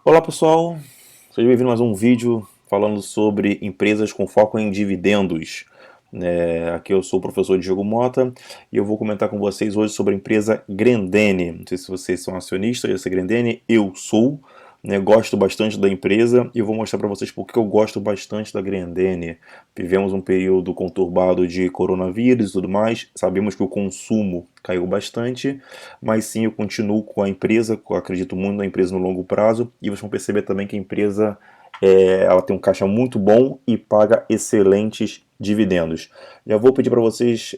Olá pessoal, seja bem-vindo a mais um vídeo falando sobre empresas com foco em dividendos. Aqui eu sou o professor Diogo Mota e eu vou comentar com vocês hoje sobre a empresa Grendene. Não sei se vocês são acionistas dessa Grendene, eu sou. Gosto bastante da empresa e eu vou mostrar para vocês porque eu gosto bastante da Grendene. Vivemos um período conturbado de coronavírus e tudo mais, sabemos que o consumo caiu bastante, mas sim, eu continuo com a empresa, eu acredito muito na empresa no longo prazo, e vocês vão perceber também que a empresa ela tem um caixa muito bom e paga excelentes dividendos. Já vou pedir para vocês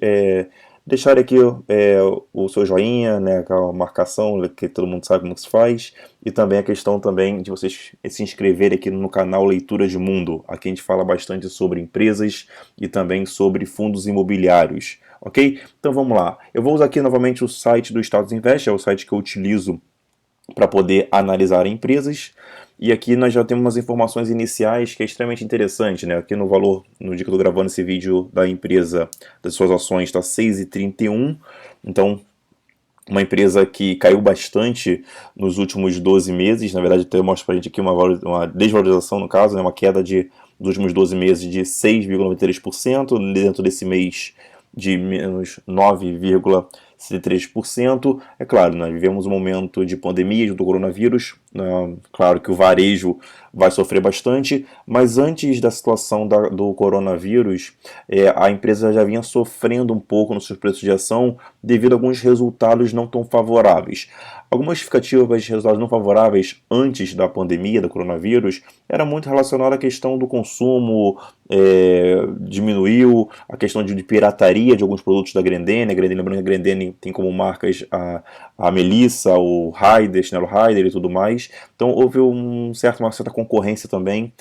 deixarem aqui o seu joinha, né, aquela marcação que todo mundo sabe como que se faz, e também a questão também de vocês se inscreverem aqui no canal Leitura de Mundo. Aqui a gente fala bastante sobre empresas e também sobre fundos imobiliários. Ok? Então vamos lá. Eu vou usar aqui novamente o site do Status Invest, é o site que eu utilizo para poder analisar empresas. E aqui nós já temos umas informações iniciais que é extremamente interessante, né? Aqui no valor, no dia que eu estou gravando esse vídeo da empresa, das suas ações, está 6,31. Então, uma empresa que caiu bastante nos últimos 12 meses. Na verdade, eu mostro para a gente aqui uma desvalorização, no caso, né? Uma queda dos últimos 12 meses de 6,93%. Dentro desse mês, de menos 9,73%. É claro, nós vivemos um momento de pandemia do coronavírus, claro que o varejo vai sofrer bastante, mas antes da situação do coronavírus, a empresa já vinha sofrendo um pouco nos seus preços de ação devido a alguns resultados não tão favoráveis. Algumas justificativas de resultados não favoráveis antes da pandemia do coronavírus era muito relacionada à questão do consumo, diminuiu, a questão de pirataria de alguns produtos da Grendene. Lembrando que a Grendene tem como marcas a Melissa, o Raider, Chinelo Raider e tudo mais. Então houve uma certa concorrência também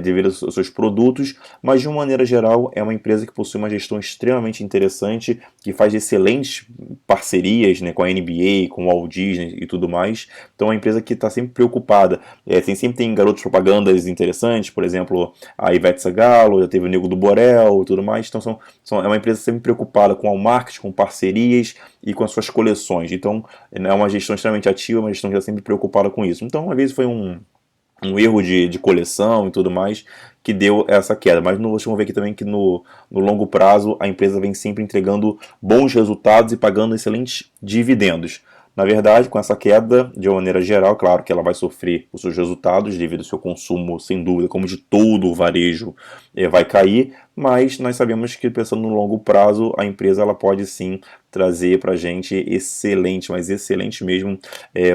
devido aos seus produtos, mas de uma maneira geral é uma empresa que possui uma gestão extremamente interessante, que faz excelentes parcerias, né, com a NBA, com o Walt Disney e tudo mais. Então é uma empresa que está sempre preocupada. Sempre tem garotos propagandas interessantes, por exemplo, a Ivete Sangalo, já teve o Nego do Borel e tudo mais. Então é uma empresa sempre preocupada com o marketing, com parcerias e com as suas coleções. Então é uma gestão extremamente ativa, uma gestão que está sempre preocupada com isso. Então, às vezes foi um erro de coleção e tudo mais que deu essa queda, mas vocês vão ver aqui também que no longo prazo a empresa vem sempre entregando bons resultados e pagando excelentes dividendos. Na verdade, com essa queda, de uma maneira geral, claro que ela vai sofrer os seus resultados devido ao seu consumo, sem dúvida, como de todo o varejo, vai cair, mas nós sabemos que, pensando no longo prazo, a empresa ela pode sim trazer para a gente excelente, mas excelente mesmo,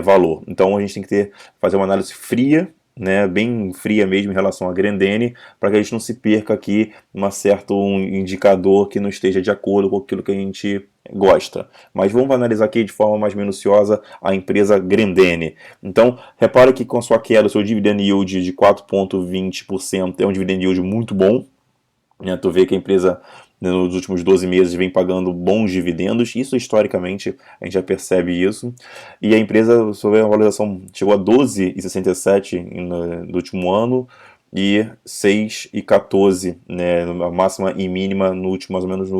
valor. Então a gente tem que fazer uma análise fria, né, bem fria mesmo em relação à Grendene, para que a gente não se perca aqui um indicador que não esteja de acordo com aquilo que a gente gosta. Mas vamos analisar aqui de forma mais minuciosa a empresa Grendene. Então, repare que com a sua queda, o seu dividend yield de 4,20% é um dividend yield muito bom. Tu vê que a empresa, né, nos últimos 12 meses vem pagando bons dividendos, isso historicamente a gente já percebe isso, e a empresa, sobre a valorização, chegou a 12,67 no último ano e 6,14, né, a máxima e mínima mais ou menos no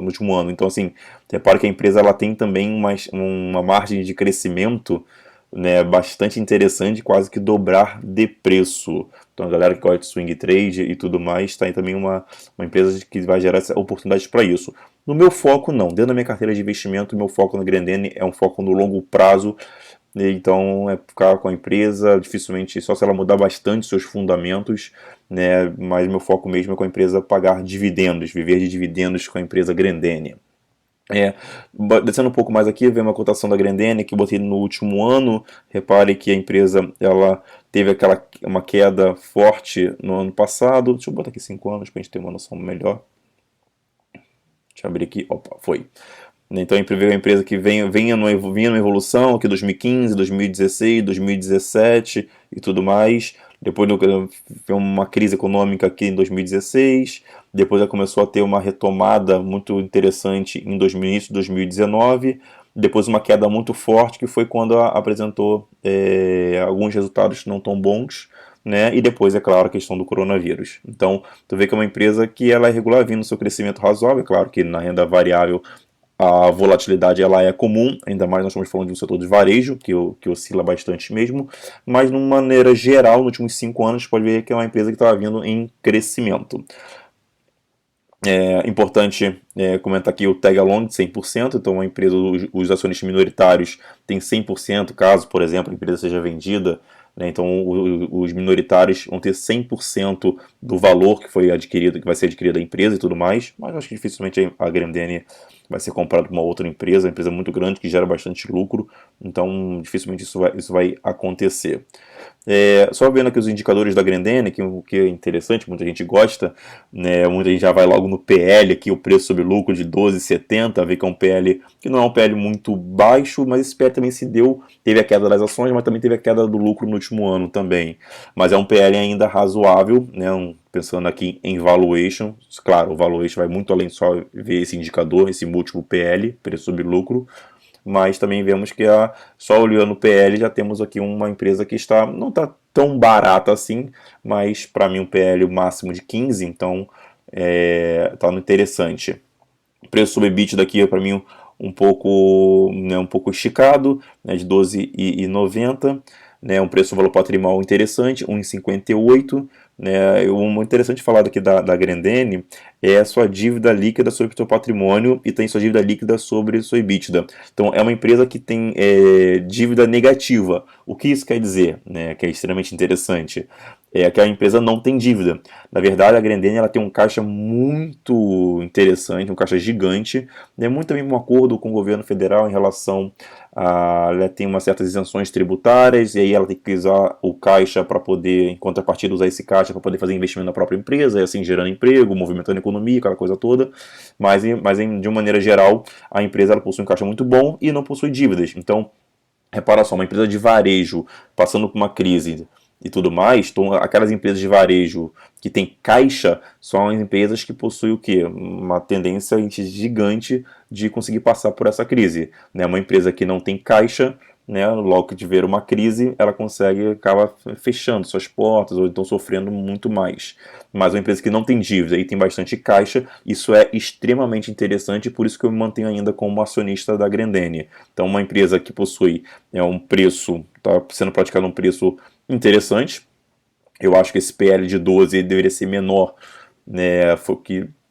último ano. Então, assim, repare que a empresa ela tem também uma margem de crescimento, né, bastante interessante, quase que dobrar de preço. Então a galera que gosta de swing trade e tudo mais, está aí também uma empresa que vai gerar oportunidades para isso. No meu foco, não. Dentro da minha carteira de investimento, o meu foco na Grendene é um foco no longo prazo. Então é ficar com a empresa, dificilmente, só se ela mudar bastante seus fundamentos, né, mas meu foco mesmo é com a empresa pagar dividendos, viver de dividendos com a empresa Grendene. Descendo um pouco mais aqui, vem uma cotação da Grendene que eu botei no último ano. Repare que a empresa ela teve uma queda forte no ano passado. Deixa eu botar aqui 5 anos para a gente ter uma noção melhor. Deixa eu abrir aqui. Opa, foi. Então a gente vê uma empresa que vinha numa evolução aqui 2015, 2016, 2017 e tudo mais. Depois veio uma crise econômica aqui em 2016. Depois ela começou a ter uma retomada muito interessante em início de 2019. Depois uma queda muito forte, que foi quando ela apresentou alguns resultados não tão bons, né? E depois, é claro, a questão do coronavírus. Então, tu vê que é uma empresa que ela é regular, vindo no seu crescimento razoável. É claro que na renda variável a volatilidade ela é comum, ainda mais nós estamos falando de um setor de varejo, que oscila bastante mesmo, mas de uma maneira geral, nos últimos 5 anos, pode ver que é uma empresa que estava vindo em crescimento. É importante comentar aqui o tag along de 100%, então a empresa, os acionistas minoritários têm 100%, caso, por exemplo, a empresa seja vendida, né, então os minoritários vão ter 100% do valor que foi adquirido, que vai ser adquirido da empresa e tudo mais, mas acho que dificilmente a Grendene vai ser comprada por uma outra empresa, uma empresa muito grande que gera bastante lucro, então dificilmente isso vai acontecer. Só vendo aqui os indicadores da Grendene, que é interessante, muita gente gosta, né, muita gente já vai logo no PL aqui, o preço sobre lucro de 12,70, vê que é um PL que não é um PL muito baixo, mas esse PL também teve a queda das ações, mas também teve a queda do lucro no último ano também. Mas é um PL ainda razoável, né, pensando aqui em valuation, claro, o valuation vai muito além de só ver esse indicador, esse múltiplo PL, preço sobre lucro, mas também vemos que só olhando o PL já temos aqui uma empresa que não está tão barata assim, mas para mim um PL máximo de 15, então está no interessante. O preço sobre EBITDA daqui é para mim um pouco esticado, né, de 12,90, né, um preço valor patrimonial interessante, 1,58. Né, o interessante falar aqui da Grendene é a sua dívida líquida sobre o seu patrimônio e tem sua dívida líquida sobre o seu EBITDA. Então é uma empresa que tem dívida negativa. O que isso quer dizer? Né, que é extremamente interessante. É que a empresa não tem dívida. Na verdade, a Grendene ela tem um caixa muito interessante, um caixa gigante, né, muito também um acordo com o governo federal em relação ela tem umas certas isenções tributárias e aí ela tem que usar o caixa para poder, em contrapartida, usar esse caixa para poder fazer investimento na própria empresa, e assim gerando emprego, movimentando a economia, aquela coisa toda. Mas de uma maneira geral, a empresa ela possui um caixa muito bom e não possui dívidas. Então, repara só, uma empresa de varejo passando por uma crise e tudo mais, então aquelas empresas de varejo que tem caixa são as empresas que possuem o quê? Uma tendência gigante de conseguir passar por essa crise. Né? Uma empresa que não tem caixa, né, logo que tiver uma crise, ela acaba fechando suas portas ou então sofrendo muito mais. Mas uma empresa que não tem dívida e tem bastante caixa, isso é extremamente interessante, por isso que eu me mantenho ainda como acionista da Grendene. Então, uma empresa que possui um preço, está sendo praticado um preço interessante. Eu acho que esse PL de 12 deveria ser menor, né,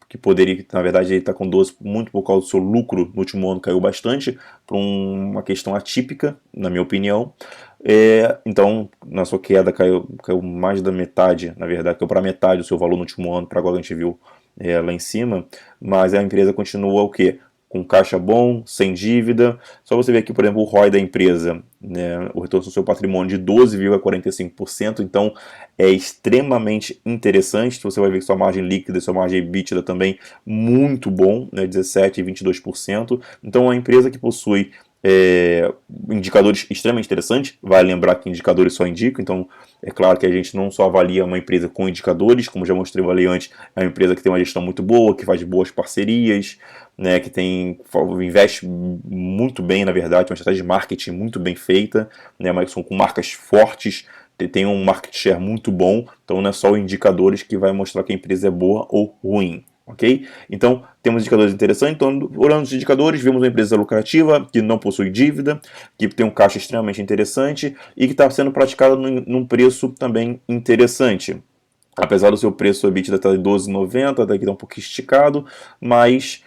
que poderia, na verdade, ele está com 12 muito por causa do seu lucro no último ano caiu bastante, por uma questão atípica, na minha opinião. Então, na sua queda caiu mais da metade, na verdade, caiu para metade do seu valor no último ano, para agora a gente viu lá em cima, mas a empresa continua o quê? Com caixa bom, sem dívida. Só você ver aqui, por exemplo, o ROI da empresa, né, o retorno sobre o seu patrimônio de 12,45%, então é extremamente interessante. Você vai ver que sua margem líquida e sua margem EBITDA também muito bom, né, 17% e 22%. Então é uma empresa que possui indicadores extremamente interessantes. Vai lembrar que indicadores só indicam, então é claro que a gente não só avalia uma empresa com indicadores, como já mostrei antes, é uma empresa que tem uma gestão muito boa, que faz boas parcerias, né, que investe muito bem, na verdade, uma estratégia de marketing muito bem feita, né, mas são com marcas fortes, tem um market share muito bom, então não é só indicadores que vai mostrar que a empresa é boa ou ruim. Ok? Então, temos indicadores interessantes. Então, olhando os indicadores, vemos uma empresa lucrativa, que não possui dívida, que tem um caixa extremamente interessante e que está sendo praticada num preço também interessante. Apesar do seu preço EBITDA estar em 12,90, daqui está um pouco esticado, mas,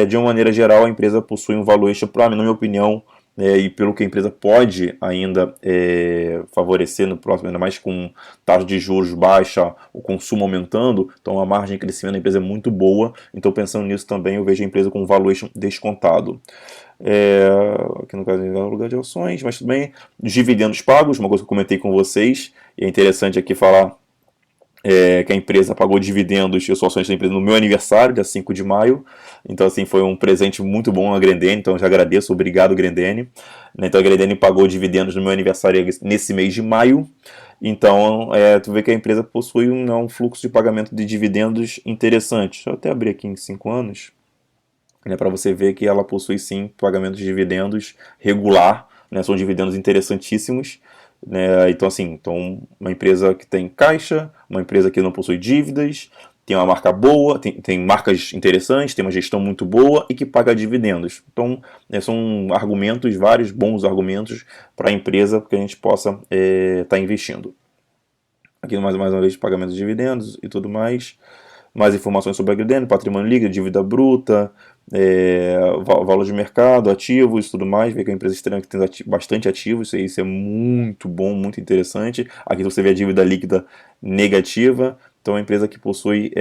de uma maneira geral, a empresa possui um valuation, na minha opinião, e pelo que a empresa pode ainda favorecer no próximo, ainda mais com taxa de juros baixa, o consumo aumentando, então a margem de crescimento da empresa é muito boa, então pensando nisso também eu vejo a empresa com valuation descontado. Aqui no caso é lugar de ações, mas tudo bem. Dividendos pagos, uma coisa que eu comentei com vocês, e é interessante aqui falar que a empresa pagou dividendos, eu sou acionista da empresa no meu aniversário, dia 5 de maio, então assim, foi um presente muito bom a Grendene, então eu já agradeço, obrigado Grendene. Então a Grendene pagou dividendos no meu aniversário nesse mês de maio, então tu vê que a empresa possui um fluxo de pagamento de dividendos interessante. Deixa eu até abrir aqui em 5 anos, né, para você ver que ela possui sim pagamento de dividendos regular, né, são dividendos interessantíssimos. Né? Então, assim, uma empresa que tem caixa, uma empresa que não possui dívidas, tem uma marca boa, tem marcas interessantes, tem uma gestão muito boa e que paga dividendos. Então, são argumentos, vários bons argumentos para a empresa que a gente possa estar investindo. Aqui mais uma vez, pagamento de dividendos e tudo mais. Mais informações sobre a Gridene, patrimônio líquido, dívida bruta, valor de mercado, ativos e tudo mais. Vê que é uma empresa externa que tem bastante ativos, isso é muito bom, muito interessante. Aqui você vê a dívida líquida negativa, então é uma empresa que possui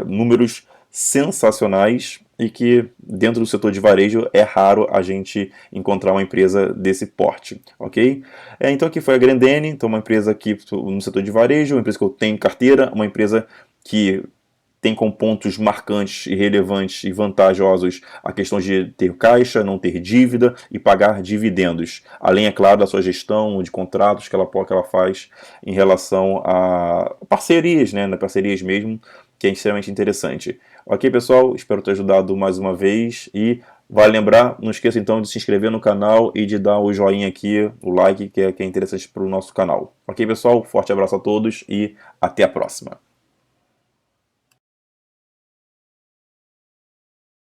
números sensacionais e que dentro do setor de varejo é raro a gente encontrar uma empresa desse porte, ok? Então aqui foi a Grendene, então uma empresa aqui no setor de varejo, uma empresa que eu tenho em carteira, uma empresa que tem como pontos marcantes e relevantes e vantajosos a questão de ter caixa, não ter dívida e pagar dividendos. Além, é claro, da sua gestão de contratos que ela faz em relação a parcerias, né, parcerias mesmo, que é extremamente interessante. Ok, pessoal? Espero ter ajudado mais uma vez e vale lembrar, não esqueça então de se inscrever no canal e de dar o joinha aqui, o like, que é interessante para o nosso canal. Ok, pessoal? Forte abraço a todos e até a próxima.